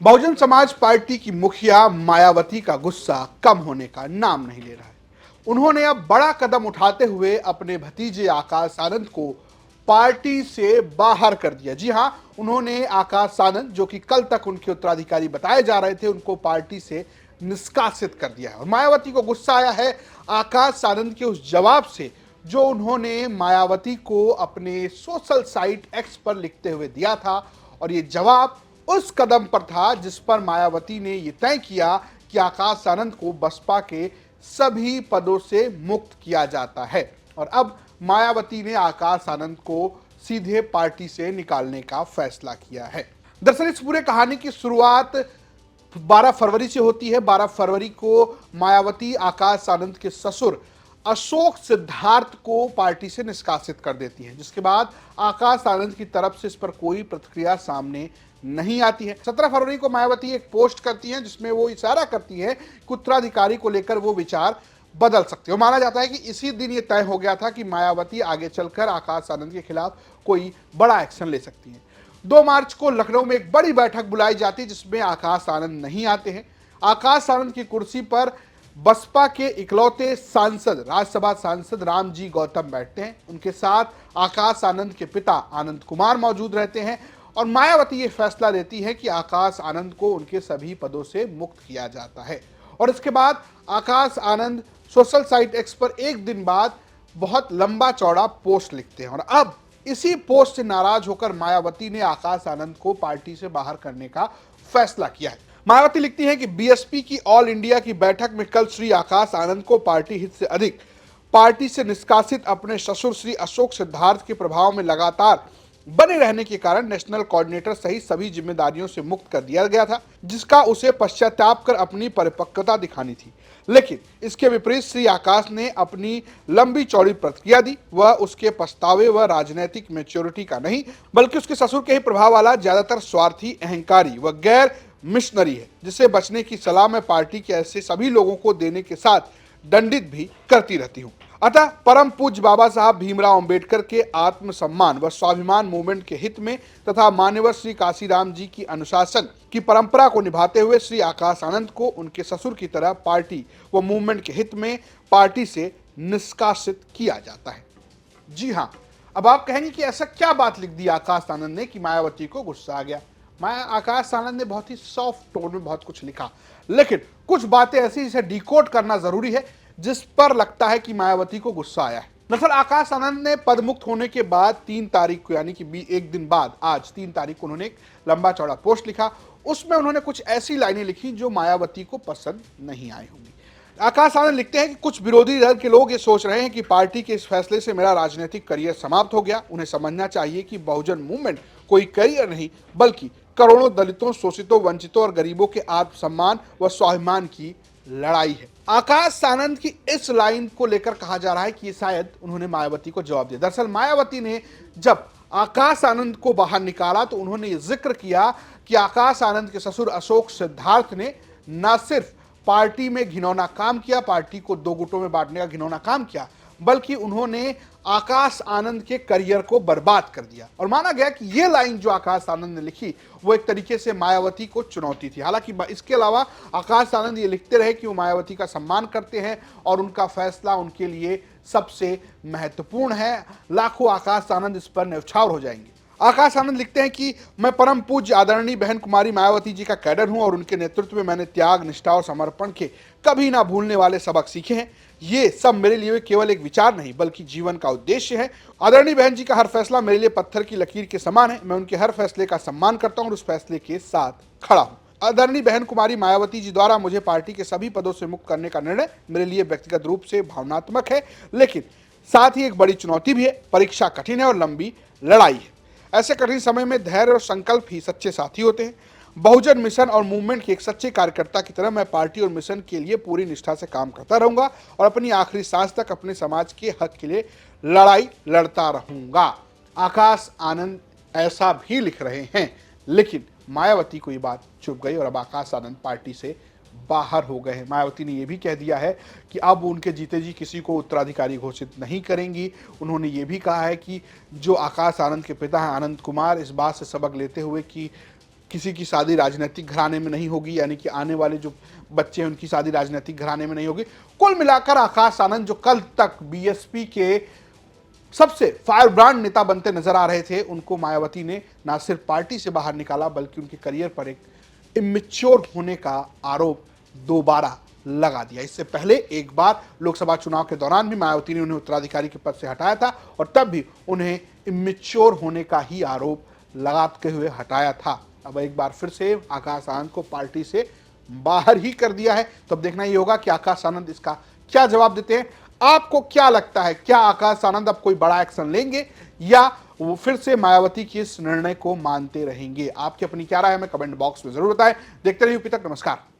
Bahujan Samaj party की मुखिया मायावती का गुस्सा कम होने का नाम नहीं ले रहा है। उन्होंने अब बड़ा कदम उठाते हुए अपने भतीजे आकाश आनंद को पार्टी से बाहर कर दिया। जी हां, उन्होंने आकाश आनंद, जो कि कल तक उनके उत्तराधिकारी बताए जा रहे थे, उनको पार्टी से निष्कासित कर दिया है। और मायावती को गुस्सा आया है आकाश आनंद के उस जवाब से जो उन्होंने मायावती को अपने सोशल साइट एक्स पर लिखते हुए दिया था। और ये जवाब उस कदम पर था जिस पर मायावती ने यह तय किया कि आकाश आनंद को बसपा के सभी पदों से मुक्त किया जाता है। और अब मायावती ने आकाश आनंद को सीधे पार्टी से निकालने का फैसला किया है। दरअसल इस पूरे कहानी की शुरुआत 12 फरवरी से होती है। 12 फरवरी को मायावती आकाश आनंद के ससुर अशोक सिद्धार्थ को पार्टी से निष्कासित कर देती है, जिसके बाद आकाश आनंद की तरफ से इस पर कोई प्रतिक्रिया सामने नहीं आती है। 17 फरवरी को मायावती एक पोस्ट करती हैं जिसमें वो इशारा करती है कि उत्तराधिकारी को लेकर वो विचार बदल सकते हो। माना जाता है कि इसी दिन ये तय हो गया था कि मायावती आगे चलकर आकाश आनंद के खिलाफ कोई बड़ा एक्शन ले सकती है। 2 मार्च को लखनऊ में एक बड़ी बैठक बुलाई जाती है जिसमें आकाश आनंद नहीं आते हैं। आकाश आनंद की कुर्सी पर बसपा के इकलौते सांसद, राज्यसभा सांसद रामजी गौतम बैठते हैं। उनके साथ आकाश आनंद के पिता आनंद कुमार मौजूद रहते हैं। और मायावती ये फैसला लेती है कि आकाश आनंद को उनके सभी पदों से मुक्त किया जाता है। और इसके बाद Akash Anand social site x पर एक दिन बाद बहुत लंबा चौड़ा पोस्ट लिखते हैं। और अब इसी पोस्ट से नाराज होकर मायावती ने आकाश आनंद को पार्टी से बाहर करने का फैसला किया है। मायावती लिखती हैं कि बीएसपी की ऑल इंडिया की बैठक में कल श्री आकाश आनंद को पार्टी हित से अधिक पार्टी से निष्कासित अपने ससुर श्री अशोक सिद्धार्थ के प्रभाव में लगातार बने रहने के कारण नेशनल कोऑर्डिनेटर सहित सभी जिम्मेदारियों से मुक्त कर दिया गया था, जिसका उसे पश्चाताप कर अपनी परिपक्वता दिखानी थी। लेकिन इसके विपरीत श्री आकाश ने अपनी लंबी चौड़ी प्रतिक्रिया दी। वह उसके पछतावे व राजनीतिक मैच्योरिटी का नहीं, बल्कि उसके ससुर के ही प्रभाव वाला ज्यादातर स्वार्थी, अहंकारी व गैर मिशनरी है, जिसे बचने की सलाह मैं पार्टी के ऐसे सभी लोगों को देने के साथ दंडित भी करती रहती हूँ। अतः परम पूज्य बाबा साहब भीमराव अंबेडकर के आत्मसम्मान व स्वाभिमान मूवमेंट के हित में तथा मान्यवर श्री काशीराम जी की अनुशासन की परंपरा को निभाते हुए श्री आकाश आनंद को उनके ससुर की तरह पार्टी व मूवमेंट के हित में पार्टी से निष्कासित किया जाता है। जी हाँ, अब आप कहेंगे कि ऐसा क्या बात लिख दी आकाश आनंद ने कि मायावती को गुस्सा आ गया। आकाश आनंद ने बहुत ही सॉफ्ट टोन में बहुत कुछ लिखा, लेकिन कुछ बातें ऐसी जिसे डिकोड करना जरूरी है, जिस पर लगता है कि मायावती को गुस्सा आया है। दरअसल आकाश आनंद ने पद मुक्त होने के बाद 3 तारीख को, यानी कि एक दिन बाद, आज 3 तारीख को उन्होंने एक लंबा चौड़ा पोस्ट लिखा। उसमें उन्होंने कुछ ऐसी लाइनें लिखी जो मायावती को पसंद नहीं आई होंगी। आकाश आनंद लिखते हैं कि कुछ विरोधी दल के लोग ये सोच रहे हैं कि पार्टी के इस फैसले से मेरा राजनीतिक करियर समाप्त हो गया। उन्हें समझना चाहिए कि बहुजन मूवमेंट कोई करियर नहीं, बल्कि करोड़ों दलितों, शोषितों, वंचितों और गरीबों के आत्मसम्मान व स्वाभिमान की लड़ाई है। आकाश आनंद की इस लाइन को लेकर कहा जा रहा है कि शायद उन्होंने मायावती को जवाब दिया। दरअसल मायावती ने जब आकाश आनंद को बाहर निकाला तो उन्होंने ये जिक्र किया कि आकाश आनंद के ससुर अशोक सिद्धार्थ ने न सिर्फ पार्टी में घिनौना काम किया, पार्टी को 2 गुटों में बांटने का घिनौना काम किया, बल्कि उन्होंने आकाश आनंद के करियर को बर्बाद कर दिया। और माना गया कि यह लाइन जो आकाश आनंद ने लिखी वो एक तरीके से मायावती को चुनौती थी। हालांकि इसके अलावा आकाश आनंद ये लिखते रहे कि वो मायावती का सम्मान करते हैं और उनका फैसला उनके लिए सबसे महत्वपूर्ण है। लाखों आकाश आनंद इस पर न्यौछावर हो जाएंगे। आकाश आनंद लिखते हैं कि मैं परम पूज्य आदरणीय बहन कुमारी मायावती जी का कैडर हूं और उनके नेतृत्व में मैंने त्याग, निष्ठा और समर्पण के कभी ना भूलने वाले सबक सीखे हैं। ये सब मेरे लिए केवल एक विचार नहीं, बल्कि जीवन का उद्देश्य है। आदरणीय बहन जी का हर फैसला मेरे लिए पत्थर की लकीर के समान है। मैं उनके हर फैसले का सम्मान करता हूं और उस फैसले के साथ खड़ा हूं। आदरणीय बहन कुमारी मायावती जी द्वारा मुझे पार्टी के सभी पदों से मुक्त करने का निर्णय मेरे लिए व्यक्तिगत रूप से भावनात्मक है, लेकिन साथ ही एक बड़ी चुनौती भी है। परीक्षा कठिन है और लंबी लड़ाई है। ऐसे कठिन समय में धैर्य और संकल्प ही सच्चे साथी होते हैं। बहुजन मिशन और मूवमेंट के एक सच्चे कार्यकर्ता की तरह मैं पार्टी और मिशन के लिए पूरी निष्ठा से काम करता रहूंगा और अपनी आखिरी सांस तक अपने समाज के हक के लिए लड़ाई लड़ता रहूंगा। आकाश आनंद ऐसा भी लिख रहे हैं, लेकिन मायावती को ये बात चुप गई और अब आकाश आनंद पार्टी से बाहर हो गए हैं। मायावती ने यह भी कह दिया है कि अब उनके जीते जी किसी को उत्तराधिकारी घोषित नहीं करेंगी। उन्होंने ये भी कहा है कि जो आकाश आनंद के पिता हैं आनंद कुमार, इस बात से सबक लेते हुए कि किसी की शादी राजनीतिक घराने में नहीं होगी, यानी कि आने वाले जो बच्चे हैं उनकी शादी राजनीतिक घराने में नहीं होगी। कुल मिलाकर आकाश आनंद जो कल तक बीएसपी के सबसे फायरब्रांड नेता बनते नजर आ रहे थे, उनको मायावती ने ना सिर्फ पार्टी से बाहर निकाला बल्कि उनके करियर पर एक इमेच्योर होने का आरोप दोबारा लगा दिया। इससे पहले एक बार लोकसभा चुनाव के दौरान भी मायावती ने उन्हें उत्तराधिकारी के पद से हटाया था और तब भी उन्हें इमेच्योर होने का ही आरोप लगाते हुए हटाया था। अब एक बार फिर से आकाश आनंद को पार्टी से बाहर ही कर दिया है। तो अब देखना ही होगा कि आकाश आनंद इसका क्या जवाब देते हैं। आपको क्या लगता है, क्या आकाश आनंद अब कोई बड़ा एक्शन लेंगे या वो फिर से मायावती के इस निर्णय को मानते रहेंगे? आपकी अपनी क्या राय है, हमें कमेंट बॉक्स में जरूर बताएं। देखते रहिए यूपी तक। नमस्कार।